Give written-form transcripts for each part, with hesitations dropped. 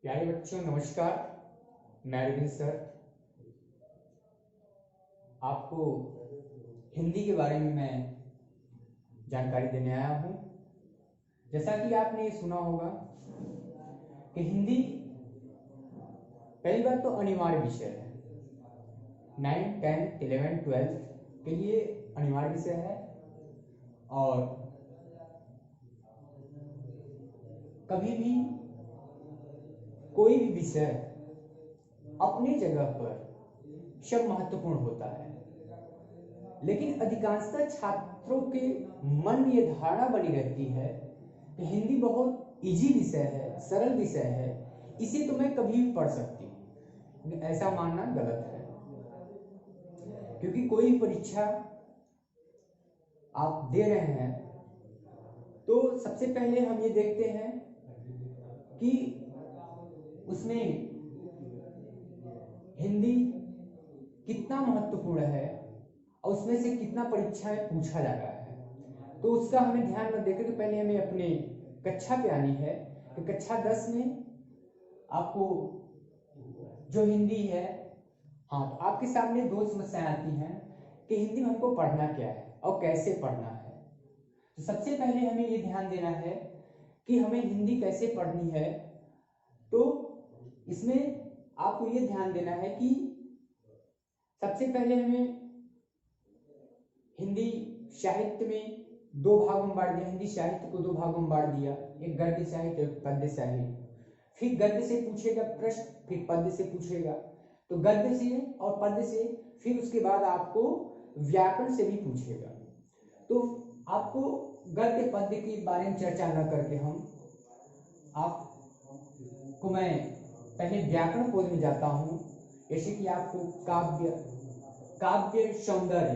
प्यारे बच्चों नमस्कार। मैं अरविंद सर आपको हिंदी के बारे में मैं जानकारी देने आया हूँ। जैसा कि आपने सुना होगा कि हिंदी पहली बात तो अनिवार्य विषय है। 9, 10, 11, 12 के लिए अनिवार्य विषय है और कभी भी कोई भी विषय अपनी जगह पर सब महत्वपूर्ण होता है, लेकिन अधिकांशतः छात्रों के मन में यह धारणा बनी रहती है कि हिंदी बहुत इजी विषय है, सरल विषय है, इसे तो मैं कभी भी पढ़ सकती हूँ। ऐसा मानना गलत है, क्योंकि कोई परीक्षा आप दे रहे हैं तो सबसे पहले हम ये देखते हैं कि उसमें हिंदी कितना महत्वपूर्ण है और उसमें से कितना परीक्षाएं पूछा जा रहा है। तो उसका हमें ध्यान रख देकर कि पहले हमें अपने कक्षा पे आनी है कि कक्षा 10 में आपको जो हिंदी है, हाँ, तो आपके सामने दो समस्याएं आती हैं कि हिंदी में हमको पढ़ना क्या है और कैसे पढ़ना है। तो सबसे पहले हमें ये ध्यान देना है कि हमें हिंदी कैसे पढ़नी है। तो इसमें आपको ये ध्यान देना है कि सबसे पहले हमें हिंदी साहित्य में दो भागों में बांट दिया। हिंदी साहित्य को दो भागों में बांट दिया, एक गद्य साहित्य, एक पद्य साहित्य। फिर गद्य से पूछेगा प्रश्न, फिर पद्य से पूछेगा। तो गद्य से और पद्य से, फिर उसके बाद आपको व्याकरण से भी पूछेगा। तो आपको गद्य पद्य के बारे में चर्चा न करके आपको मैं पहले व्याकरण पद में जाता हूं। जैसे कि आपको काव्य सौंदर्य,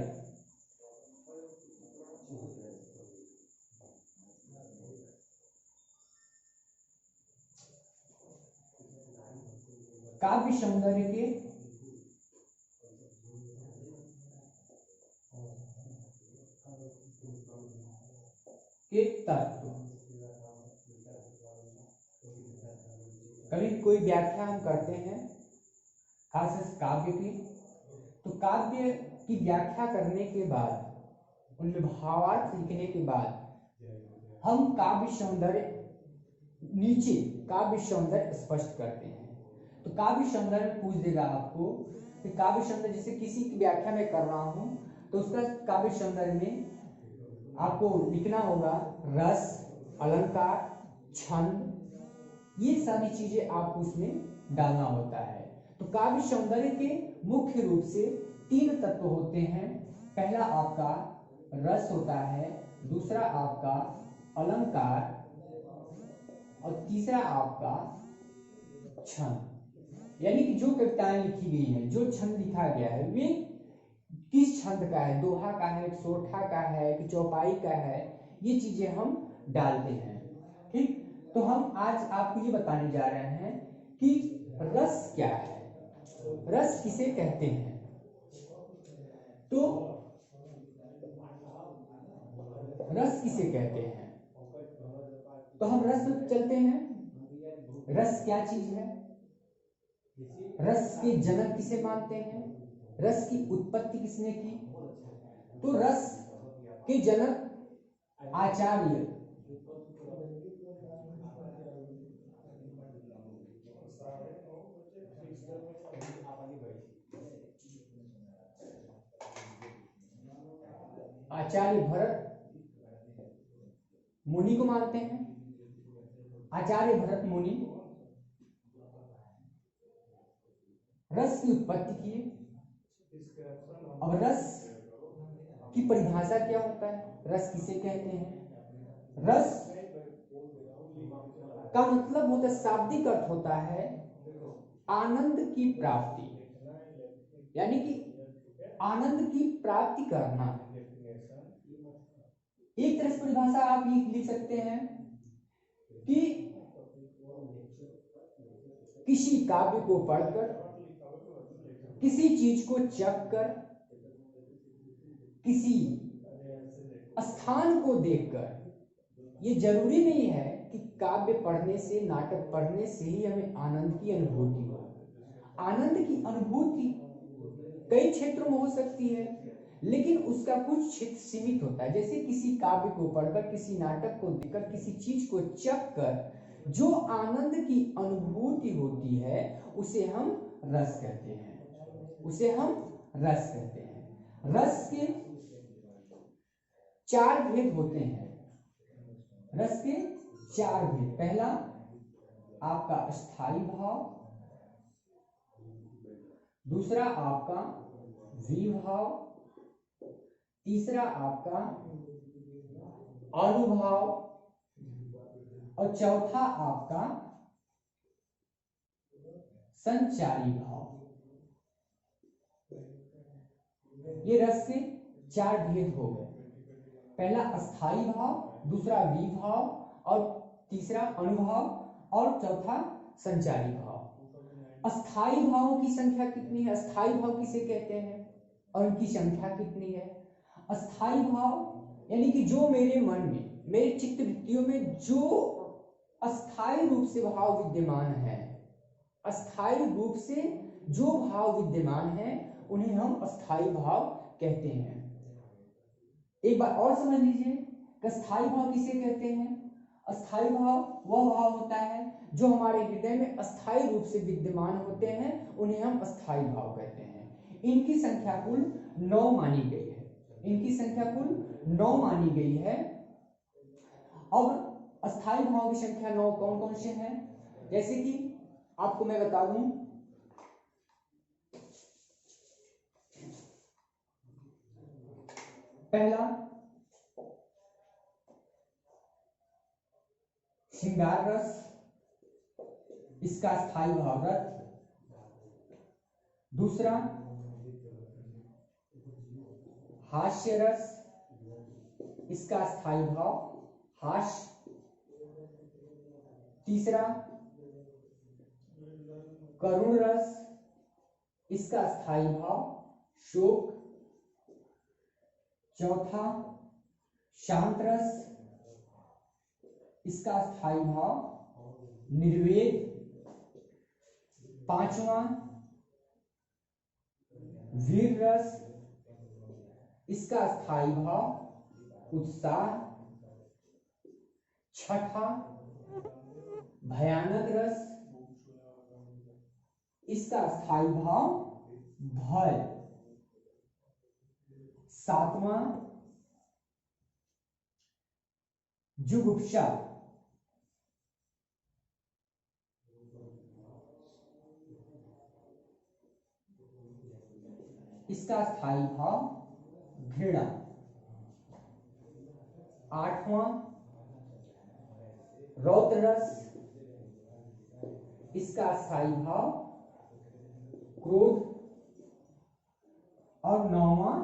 काव्य सौंदर्य के तत्व, कभी कोई व्याख्या हम करते हैं खासकर काव्य की, तो काव्य की व्याख्या करने के बाद, उनमें भावार्थ लिखने के बाद हम काव्य सौंदर्य, नीचे काव्य सौंदर्य स्पष्ट करते हैं। तो काव्य सौंदर्य पूछ देगा आपको कि काव्य सौंदर्य, जैसे किसी की व्याख्या में कर रहा हूं तो उसका काव्य सौंदर्य में आपको लिखना होगा रस, अलंकार, छंद, ये सारी चीजें आपको उसमें डालना होता है। तो काव्य सौंदर्य के मुख्य रूप से 3 तत्व होते हैं। पहला आपका रस होता है, दूसरा आपका अलंकार और तीसरा आपका छंद। यानी कि जो कविताएं लिखी गई हैं, जो छंद लिखा गया है, वे किस छंद का है, दोहा का है, सोठा का है कि चौपाई का है, ये चीजें हम डालते हैं। ठीक, तो हम आज आपको ये बताने जा रहे हैं कि रस क्या है, रस किसे कहते हैं। तो रस किसे कहते हैं, तो हम रस में चलते हैं। रस क्या चीज है, रस के जनक किसे मानते हैं, रस की उत्पत्ति किसने की। तो रस के जनक आचार्य आचार्य भरत मुनि को मानते हैं। आचार्य भरत मुनि रस की उत्पत्ति की। अब रस की परिभाषा क्या होता है, रस किसे कहते हैं। रस का मतलब होता है, शाब्दिक अर्थ होता है आनंद की प्राप्ति, यानी कि आनंद की प्राप्ति करना। एक तरह से परिभाषा आप ये लिख सकते हैं कि किसी काव्य को पढ़कर, किसी चीज को चख कर, किसी स्थान को देखकर ये जरूरी नहीं है कि काव्य पढ़ने से, नाटक पढ़ने से ही हमें आनंद की अनुभूति हो। आनंद की अनुभूति कई क्षेत्रों में हो सकती है, लेकिन उसका कुछ क्षेत्र सीमित होता है। जैसे किसी काव्य को पढ़कर, किसी नाटक को देखकर, किसी चीज को चख कर जो आनंद की अनुभूति होती है उसे हम रस कहते हैं, उसे हम रस कहते हैं। रस के 4 भेद होते हैं, रस के 4 भेद। पहला आपका स्थायी भाव, दूसरा आपका विभाव, तीसरा आपका अनुभाव और चौथा आपका संचारी भाव। ये रस के 4 भेद हो गए। पहला अस्थाई भाव, दूसरा विभाव और तीसरा अनुभव और चौथा संचारी भाव। अस्थाई भावों की संख्या कितनी है? अस्थाई भाव किसे कहते हैं और उनकी संख्या कितनी है? अस्थाई भाव यानी कि जो मेरे मन में, मेरे चित्त वृत्तियों में जो अस्थाई रूप से भाव विद्यमान है, अस्थाई रूप से जो भाव विद्यमान है उन्हें हम अस्थाई भाव कहते हैं। एक बार और समझ लीजिए, अस्थाई भाव किसे कहते हैं? अस्थाई भाव वह भाव होता है जो हमारे हृदय में अस्थाई रूप से विद्यमान होते हैं, उन्हें हम अस्थाई भाव कहते हैं। इनकी संख्या कुल 9 मानी गई है, इनकी संख्या कुल 9 मानी गई है। अब अस्थाई भाव की संख्या 9 कौन कौन से हैं? जैसे कि आपको मैं बता दूं, पहला श्रृंगार रस, इसका स्थायी भाव रस। दूसरा हास्य रस, इसका स्थायी भाव हास्य। तीसरा करुण रस, इसका स्थायी भाव शोक। चौथा शांत रस, इसका स्थायी भाव निर्वेद। पांचवा वीर रस, इसका स्थायी भाव उत्साह। छठा भयानक रस, इसका स्थायी भाव भय। सातवां जुगुप्सा, इसका स्थायी भाव घृणा। आठवां रौद्र रस, इसका स्थायी भाव क्रोध। और नौवां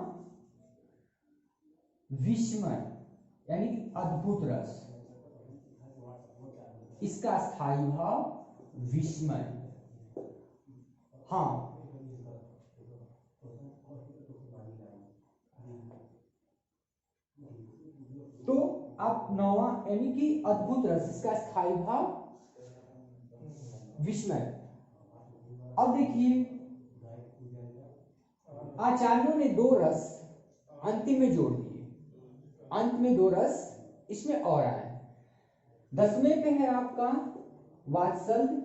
विस्मय यानी अद्भुत रस, इसका स्थायी भाव विस्मय। हाँ, तो आप नौवां यानी कि अद्भुत रस, इसका स्थायी भाव विस्मय। अब देखिए, आचार्यों ने 2 रस अंतिम में जोड़ दिए, अंत में 2 रस इसमें और आए। 10वें पे है आपका वात्सल्य,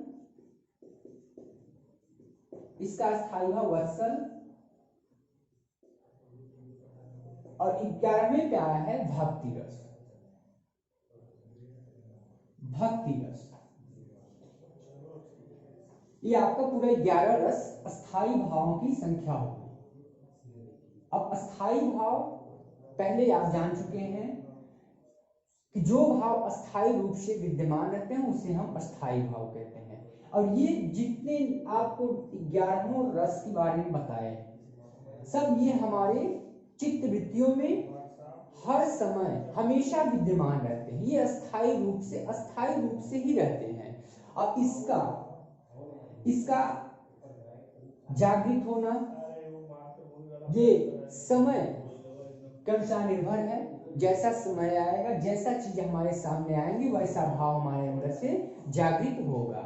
इसका स्थायी भाव वत्सल। और 11वें पे आया है भक्ति रस, भक्ति रस। ये आपका पूरा 11 रस अस्थाई भावों की संख्या होगी। अब अस्थाई भाव पहले आप जान चुके हैं कि जो भाव अस्थाई रूप से विद्यमान रहते हैं उसे हम अस्थाई भाव कहते हैं। और ये जितने आपको 11 रस के बारे में बताए, सब ये हमारे चित्त वृत्तियों में हर समय हमेशा विद्यमान रहते हैं। ये अस्थाई रूप से ही रहते हैं। अब इसका जागृत होना ये समय के अनुसार निर्भर है। जैसा समय आएगा, जैसा चीज हमारे सामने आएंगी, वैसा भाव हमारे अंदर से जागृत होगा।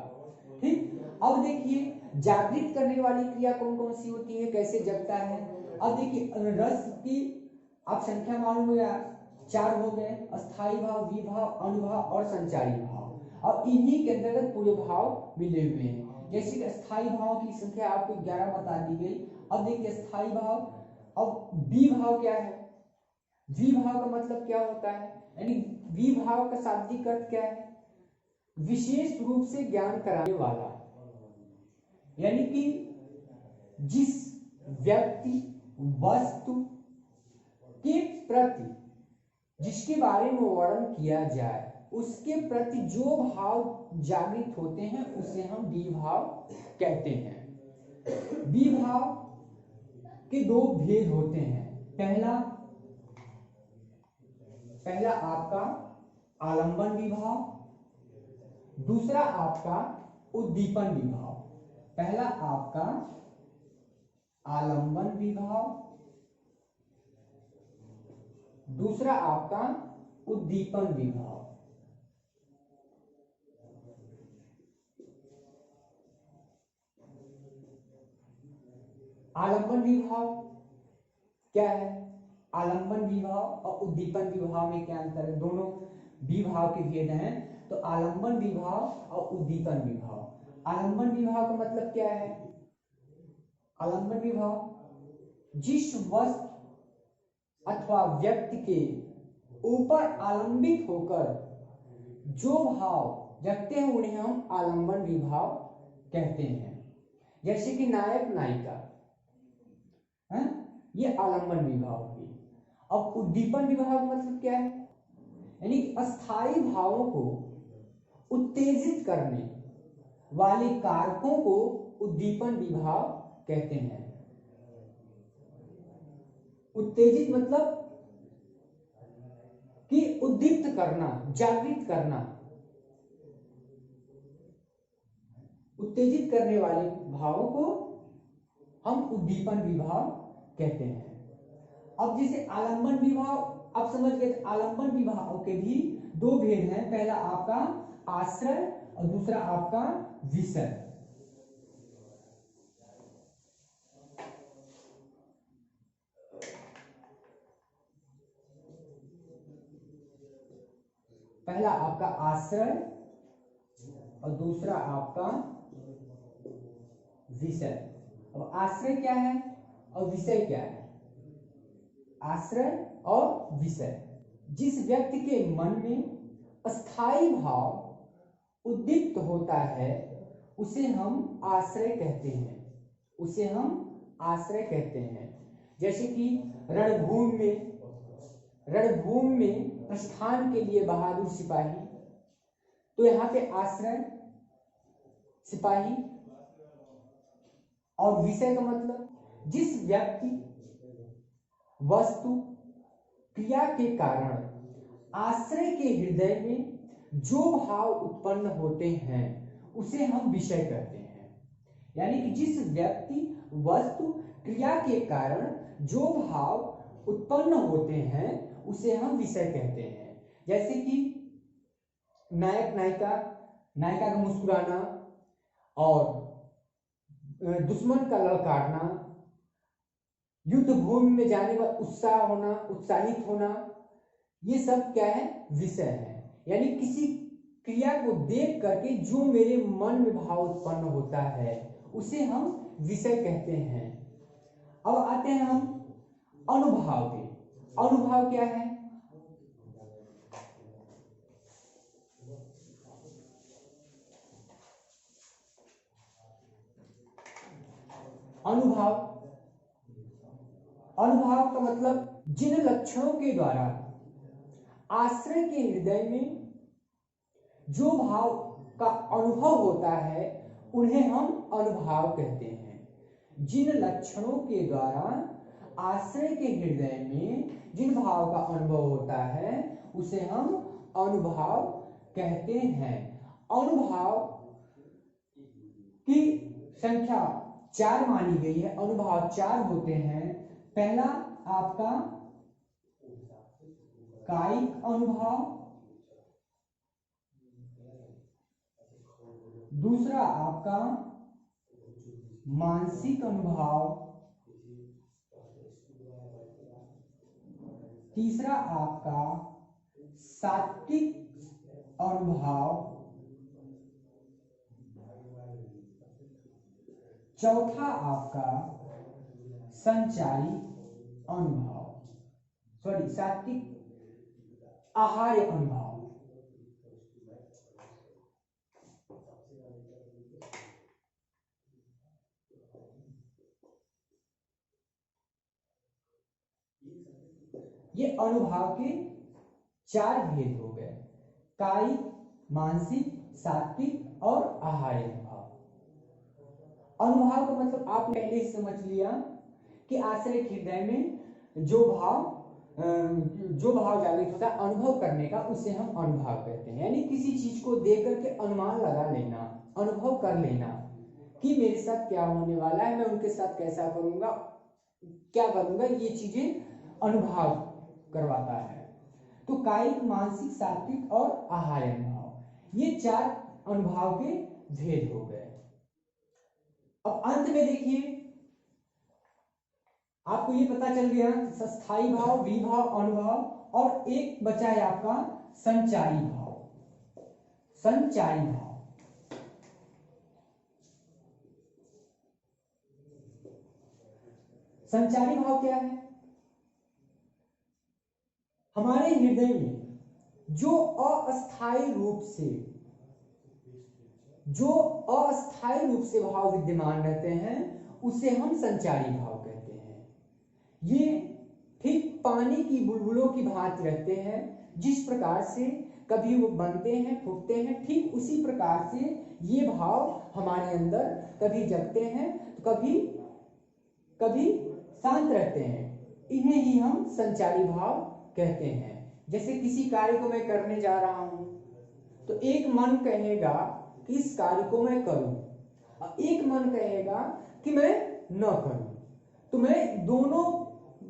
ठीक, अब देखिए जागृत करने वाली क्रिया कौन कौन सी होती है, कैसे जगता है। अब देखिए रस की आप संख्या मालूम हो, 4 हो गए, अस्थाई भाव, विभाव, अनुभाव और संचारी भाव। अब इन्हीं के अंतर्गत पूरे भाव मिले हुए हैं। जैसे कि स्थायी भाव की संख्या आपको 11 बता दी गई। अब देखिए स्थायी भाव, अब विभाव क्या है, विभाव का मतलब क्या होता है, यानी विभाव का शाब्दिक अर्थ क्या है, विशेष रूप से ज्ञान कराने वाला। यानी कि जिस व्यक्ति वस्तु के प्रति जिसके बारे में वर्णन किया जाए उसके प्रति जो भाव जागृत होते हैं उसे हम विभाव कहते हैं। विभाव के 2 भेद होते हैं। पहला आपका आलंबन विभाव, दूसरा आपका उद्दीपन विभाव। पहला आपका आलंबन विभाव, दूसरा आपका उद्दीपन विभाव। आलंबन विभाव क्या है, आलंबन विभाव और उद्दीपन विभाव में क्या अंतर है, दोनों विभाव के भेद हैं। तो आलंबन विभाव और उद्दीपन विभाव। आलंबन विभाव का मतलब क्या है, आलंबन विभाव जिस वस्तु अथवा व्यक्ति के ऊपर आलंबित होकर जो भाव जगते हैं उन्हें हम आलंबन विभाव कहते हैं। जैसे कि नायक नायिका है, ये आलंबन विभाव हुई। अब उद्दीपन विभाव मतलब क्या है, यानी अस्थायी भावों को उत्तेजित करने वाले कारकों को उद्दीपन विभाव कहते हैं। उत्तेजित मतलब कि उद्दीप्त करना, जागृत करना, उत्तेजित करने वाले भावों को हम उद्दीपन विभाव कहते हैं। अब जैसे आलंबन विभाव आप समझ गए, आलंबन विभाव के भी 2 भेद हैं। पहला आपका आश्रय और दूसरा आपका विषय। पहला आपका आश्रय और दूसरा आपका विषय। अब आश्रय क्या है और विषय क्या है, आश्रय और विषय जिस व्यक्ति के मन में अस्थायी भाव उद्दीप्त होता है उसे हम आश्रय कहते हैं, उसे हम आश्रय कहते हैं। जैसे कि रणभूमि में प्रस्थान के लिए बहादुर सिपाही, तो यहाँ पे आश्रय सिपाही। और विषय का मतलब जिस व्यक्ति वस्तु क्रिया के कारण आश्रय के हृदय में जो भाव उत्पन्न होते हैं उसे हम विषय कहते हैं। यानी कि जिस व्यक्ति वस्तु क्रिया के कारण जो भाव उत्पन्न होते हैं उसे हम विषय कहते हैं। जैसे कि नायक नायिका का मुस्कुराना और दुश्मन का ललकारना, युद्ध भूमि में जाने पर उत्साह होना, उत्साहित होना, ये सब क्या है, विषय है। यानी किसी क्रिया को देख करके जो मेरे मन में भाव उत्पन्न होता है उसे हम विषय कहते हैं। अब आते हैं हम अनुभाव पे। अनुभाव क्या है, अनुभाव का मतलब जिन लक्षणों के द्वारा आश्रय के हृदय में जो भाव का अनुभव होता है उन्हें हम अनुभाव कहते हैं। जिन लक्षणों के द्वारा आश्रय के हृदय में जिन भाव का अनुभव होता है उसे हम अनुभाव कहते हैं। अनुभाव की संख्या 4 मानी गई है, अनुभाव 4 होते हैं। पहला आपका कायिक अनुभव, दूसरा आपका मानसिक अनुभव, तीसरा आपका सात्विक अनुभव, चौथा आपका संचारी अनुभव, सॉरी सात्विक आहार अनुभव। ये अनुभव के 4 भेद हो गए, कायिक, मानसिक, सात्विक और आहार्य अनुभव। अनुभव का मतलब आप पहले ही समझ लिया कि आश्रय हृदय में जो भाव जागृत होता है अनुभव करने का, उसे हम अनुभव कहते हैं। यानी किसी चीज को देख करके अनुमान लगा लेना, अनुभव कर लेना कि मेरे साथ क्या होने वाला है, मैं उनके साथ कैसा करूंगा, क्या करूंगा, ये चीजें अनुभव करवाता है। तो कायिक, मानसिक, सात्विक और आहार अनुभव, ये 4 अनुभव के भेद हो गए। अब अंत में देखिए, आपको ये पता चल गया स्थायी भाव, विभाव, अनुभव, और एक बचा है आपका संचारी भाव। संचारी भाव, संचारी भाव क्या है? हमारे हृदय में जो अस्थायी रूप से भाव विद्यमान रहते हैं उसे हम संचारी भाव कहते हैं। ये ठीक पानी की बुलबुलों की भांति रहते हैं, जिस प्रकार से कभी वो बनते हैं, फूटते हैं, ठीक उसी प्रकार से ये भाव हमारे अंदर कभी जगते हैं तो कभी शांत रहते हैं। इन्हें ही हम संचारी भाव कहते हैं। जैसे किसी कार्य को मैं करने जा रहा हूं तो एक मन कहेगा कि इस कार्य को मैं करूं, और एक मन कहेगा कि मैं न करूं, तो मैं दोनों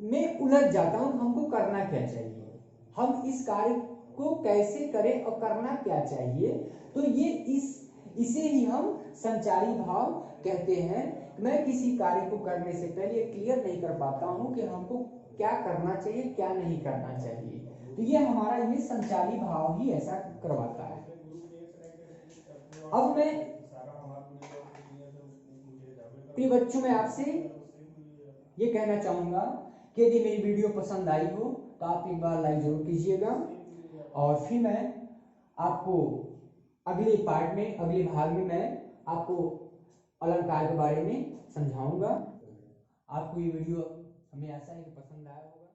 में उलझ जाता हूं। हमको करना क्या चाहिए, हम इस कार्य को कैसे करें और करना क्या चाहिए। तो ये इसे ही हम संचारी भाव कहते हैं। मैं किसी कार्य को करने से पहले क्लियर नहीं कर पाता हूं कि हमको क्या करना चाहिए, क्या नहीं करना चाहिए, तो ये हमारा ये संचारी भाव ही ऐसा करवाता है। अब मैं प्रिय बच्चों में आपसे ये कहना चाहूंगा कि यदि मेरी वीडियो पसंद आई हो तो आप एक बार लाइक जरूर कीजिएगा, और फिर मैं आपको अगले पार्ट में, अगले भाग में मैं आपको अलंकार के बारे में समझाऊंगा। आपको ये वीडियो हमें आशा है कि पसंद आया होगा।